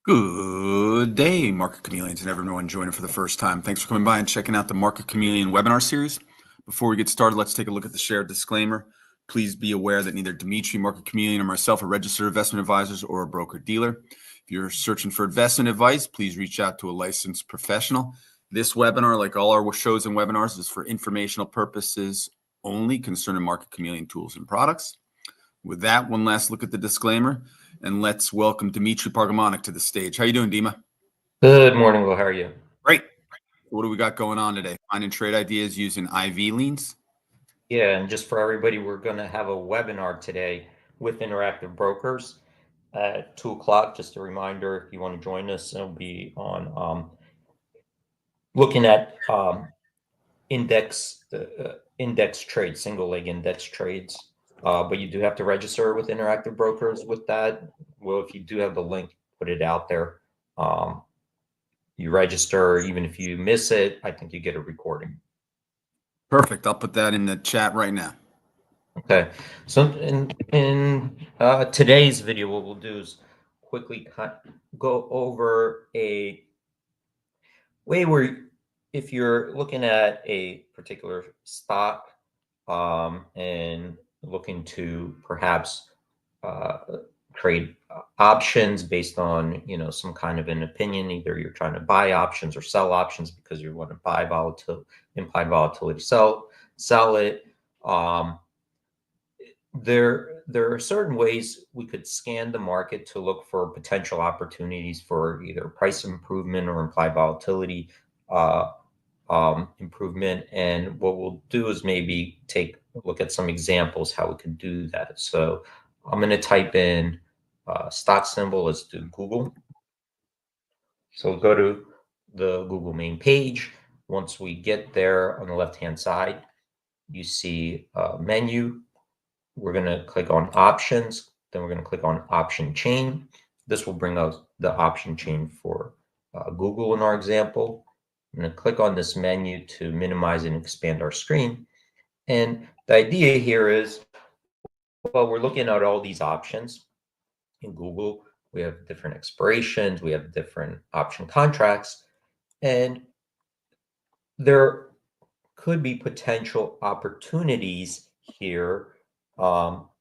Good day, Market Chameleons, and everyone joining for the first time. Thanks for coming by and checking out the Market Chameleon webinar series. Before we get started, let's take a look at the shared disclaimer. Please be aware that neither Dimitri, Market Chameleon, or myself are registered investment advisors or a broker-dealer. If you're searching for investment advice, please reach out to a licensed professional. This webinar, like all our shows and webinars, is for informational purposes only concerning Market Chameleon tools and products. With that, one last look at the disclaimer, and let's welcome Dimitri Pargamonik to the stage. How you doing, Dima? Good morning, Will. How are you? Great. What do we got going on today? Finding trade ideas using IV leans? Yeah, and just for everybody, we're going to have a webinar today with Interactive Brokers at 2 o'clock. Just a reminder, if you want to join us, it'll be on looking at index trades, single leg index trades. But you do have to register with Interactive Brokers with that. Well, if you do have the link, put it out there. You register, even if you miss it, I think you get a recording. Perfect. I'll put that in the chat right now. Okay, so in today's video, what we'll do is quickly go over a way where if you're looking at a particular stock and looking to perhaps trade options based on some kind of an opinion, either you're trying to buy options or sell options because you want to buy implied volatility, sell it. There are certain ways we could scan the market to look for potential opportunities for either price improvement or implied volatility improvement. And what we'll do is maybe take a look at some examples how we could do that. So I'm going to type in stock symbol. Let's do Google. So go to the Google main page. Once we get there, on the left-hand side, you see a menu. We're going to click on options. Then we're going to click on option chain. This will bring us the option chain for Google in our example. I'm going to click on this menu to minimize and expand our screen. And the idea here is, well, we're looking at all these options in Google. We have different expirations. We have different option contracts. And there could be potential opportunities here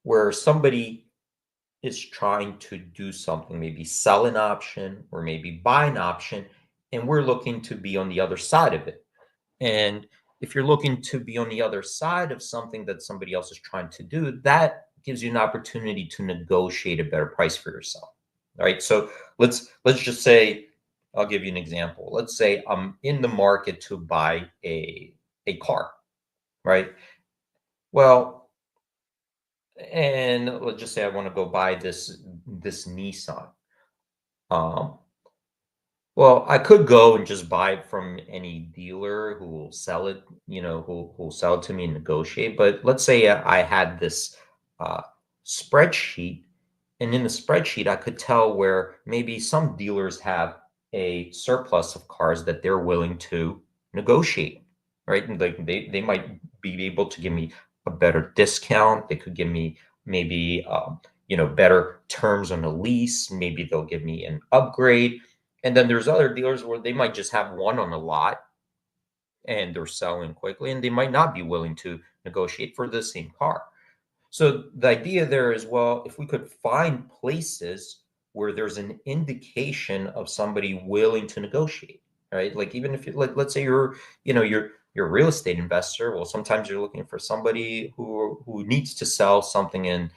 where somebody is trying to do something, maybe sell an option or maybe buy an option, and we're looking to be on the other side of it. And if you're looking to be on the other side of something that somebody else is trying to do, that gives you an opportunity to negotiate a better price for yourself. All right, so let's just say, I'll give you an example. Let's say I'm in the market to buy a car, right? Well, and let's just say I want to go buy this Nissan. Well, I could go and just buy it from any dealer who will sell it, who will sell it to me and negotiate. But let's say I had this spreadsheet, and in the spreadsheet, I could tell where maybe some dealers have a surplus of cars that they're willing to negotiate, right? And like they might be able to give me a better discount. They could give me maybe better terms on a lease. Maybe they'll give me an upgrade. And then there's other dealers where they might just have one on the lot and they're selling quickly, and they might not be willing to negotiate for the same car. So the idea there is, well, if we could find places where there's an indication of somebody willing to negotiate, right? Like even if you let's say you're a real estate investor, well, sometimes you're looking for somebody who needs to sell something, and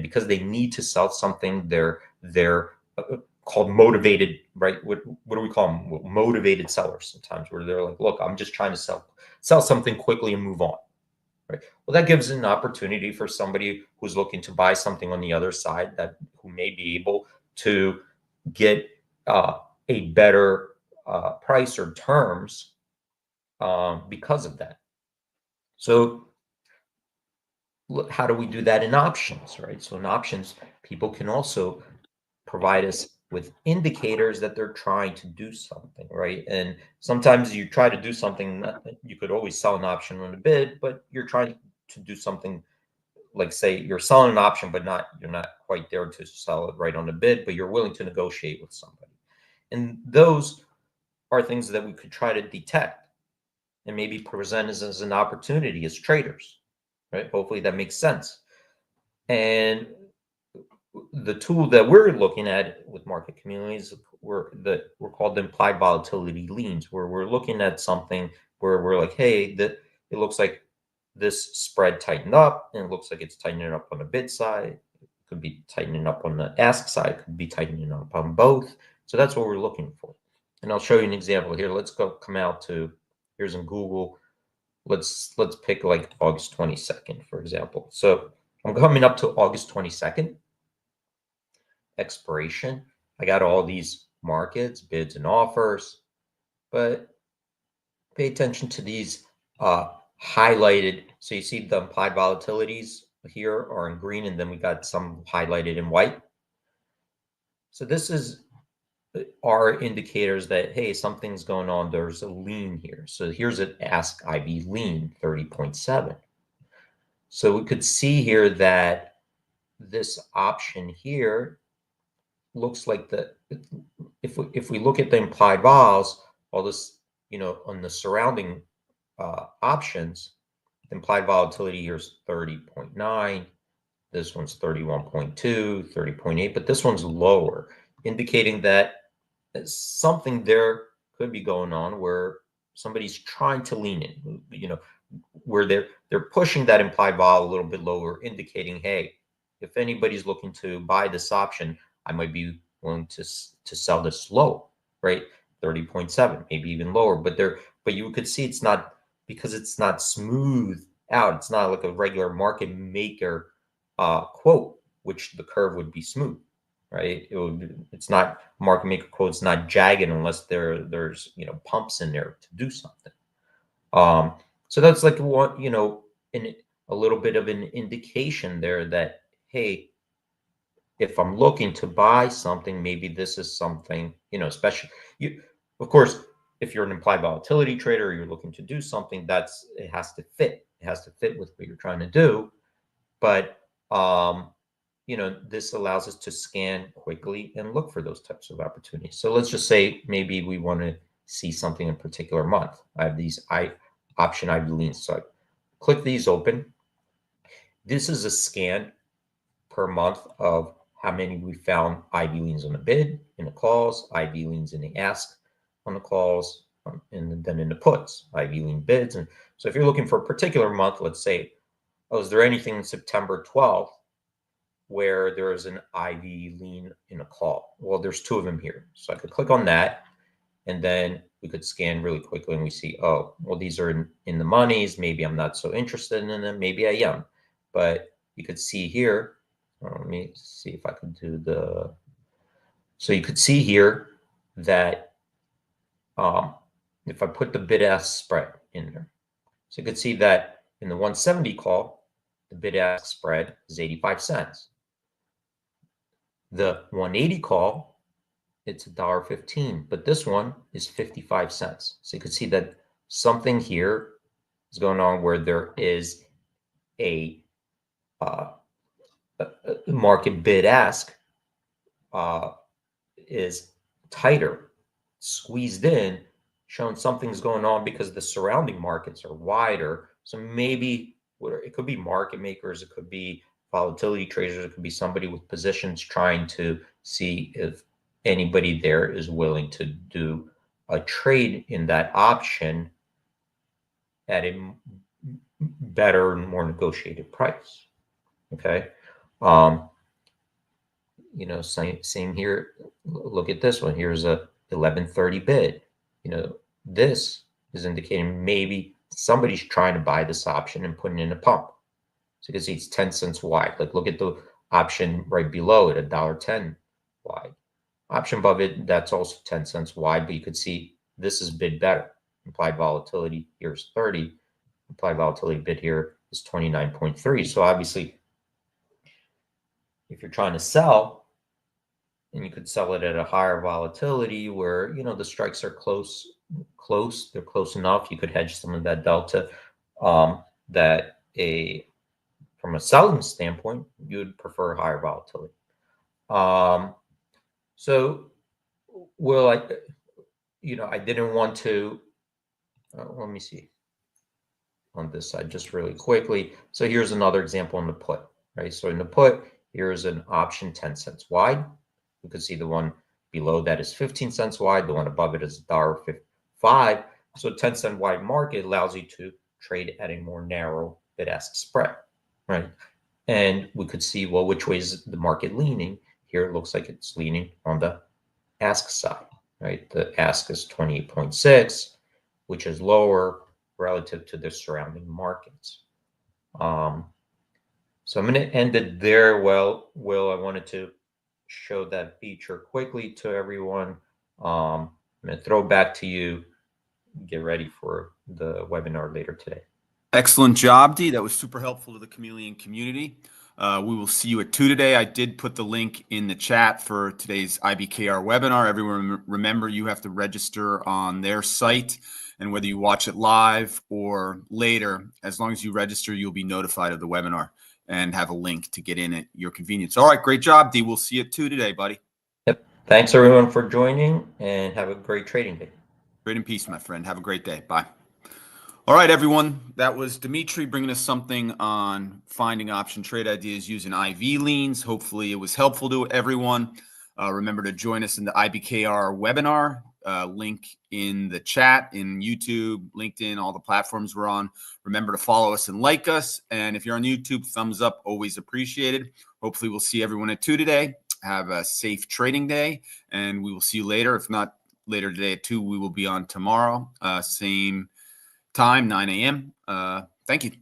because they need to sell something, they're called motivated, right? What do we call them? Motivated sellers sometimes, where they're like, look, I'm just trying to sell something quickly and move on. Right. Well, that gives an opportunity for somebody who's looking to buy something on the other side who may be able to get a better price or terms because of that. So how do we do that in options, right? So in options, people can also provide us with indicators that they're trying to do something, right? And sometimes you try to do something, you could always sell an option on a bid, but you're trying to do something like, say you're selling an option, but you're not quite there to sell it right on the bid, but you're willing to negotiate with somebody. And those are things that we could try to detect and maybe present as an opportunity as traders, right? Hopefully that makes sense. And the tool that we're looking at with Market Chameleon is we're called the implied volatility leans, where we're looking at something where we're like, hey, that it looks like this spread tightened up, and it looks like it's tightening up on the bid side. It could be tightening up on the ask side. It could be tightening up on both. So that's what we're looking for. And I'll show you an example here. Let's come out to, here's in Google. Let's pick like August 22nd, for example. So I'm coming up to August 22nd. Expiration. I got all these markets, bids and offers, but pay attention to these highlighted. So you see the implied volatilities here are in green, and then we got some highlighted in white. So this is our indicators that, hey, something's going on. There's a lean here. So here's an ask IV lean 30.7. So we could see here that this option here looks like if we look at the implied vols, all this, on the surrounding options, implied volatility here is 30.9. This one's 31.2, 30.8, but this one's lower, indicating that something there could be going on where somebody's trying to lean in, where they're pushing that implied vol a little bit lower, indicating, hey, if anybody's looking to buy this option, I might be willing to sell this low, right? 30.7, maybe even lower. But you could see it's not, because it's not smooth out. It's not like a regular market maker quote, which the curve would be smooth, right? It's not market maker quote. It's not jagged unless there's pumps in there to do something. So that's like what, a little bit of an indication there that, hey, if I'm looking to buy something, maybe this is something, especially of course, if you're an implied volatility trader, or you're looking to do something, it has to fit. It has to fit with what you're trying to do. But, this allows us to scan quickly and look for those types of opportunities. So let's just say maybe we want to see something in a particular month. I have these option IV leans. So I click these open. This is a scan per month of how many we found IV leans on the bid, in the calls, IV leans in the ask on the calls, and then in the puts, IV lean bids. And so if you're looking for a particular month, let's say, is there anything in September 12th where there is an IV lean in a call? Well, there's two of them here. So I could click on that, and then we could scan really quickly, and we see, oh, well, these are in the monies. Maybe I'm not so interested in them. Maybe I am. But you could see here, let me see if I can do so you could see here that if I put the bid-ask spread in there, so you could see that in the 170 call, the bid-ask spread is 85 cents. The 180 call, it's $1.15, but this one is 55 cents. So you could see that something here is going on where there is a market bid-ask is tighter, squeezed in, showing something's going on because the surrounding markets are wider. So maybe it could be market makers, it could be volatility traders, it could be somebody with positions trying to see if anybody there is willing to do a trade in that option at a better and more negotiated price. Okay. Same here. Look at this one. Here's a 1130 bid. This is indicating maybe somebody's trying to buy this option and putting in a pump. So you can see it's 10 cents wide. Like, look at the option right below it, $1.10 wide. Option above it, that's also 10 cents wide, but you could see this is bid better. Implied volatility here is 30. Implied volatility bid here is 29.3. So obviously, if you're trying to sell, and you could sell it at a higher volatility where, the strikes are close, they're close enough. You could hedge some of that delta from a selling standpoint, you would prefer higher volatility. So Well, I didn't want to, let me see on this side just really quickly. So here's another example in the put, right? So in the put, here's an option 10 cents wide. You can see the one below that is 15 cents wide. The one above it is $1.55. So 10-cent wide market allows you to trade at a more narrow bid-ask spread, right? And we could see, well, which way is the market leaning? Here it looks like it's leaning on the ask side, right? The ask is 28.6, which is lower relative to the surrounding markets. So I'm going to end it there. Well, Will, I wanted to show that feature quickly to everyone. I'm going to throw it back to you. Get ready for the webinar later today. Excellent job, D. That was super helpful to the Chameleon community. We will see you at 2 today. I did put the link in the chat for today's IBKR webinar. Everyone, remember, you have to register on their site. And whether you watch it live or later, as long as you register, you'll be notified of the webinar and have a link to get in at your convenience. All right, great job, D. We'll see you at 2 today, buddy. Yep. Thanks, everyone, for joining, and have a great trading day. Great in peace, my friend. Have a great day. Bye. All right, everyone. That was Dimitri bringing us something on finding option trade ideas using IV leans. Hopefully, it was helpful to everyone. Remember to join us in the IBKR webinar. Link in the chat, in YouTube, LinkedIn, all the platforms we're on. Remember to follow us and like us. And if you're on YouTube, thumbs up, always appreciated. Hopefully, we'll see everyone at 2 today. Have a safe trading day, and we will see you later. If not later today at 2, we will be on tomorrow. Same time, 9 a.m. Thank you.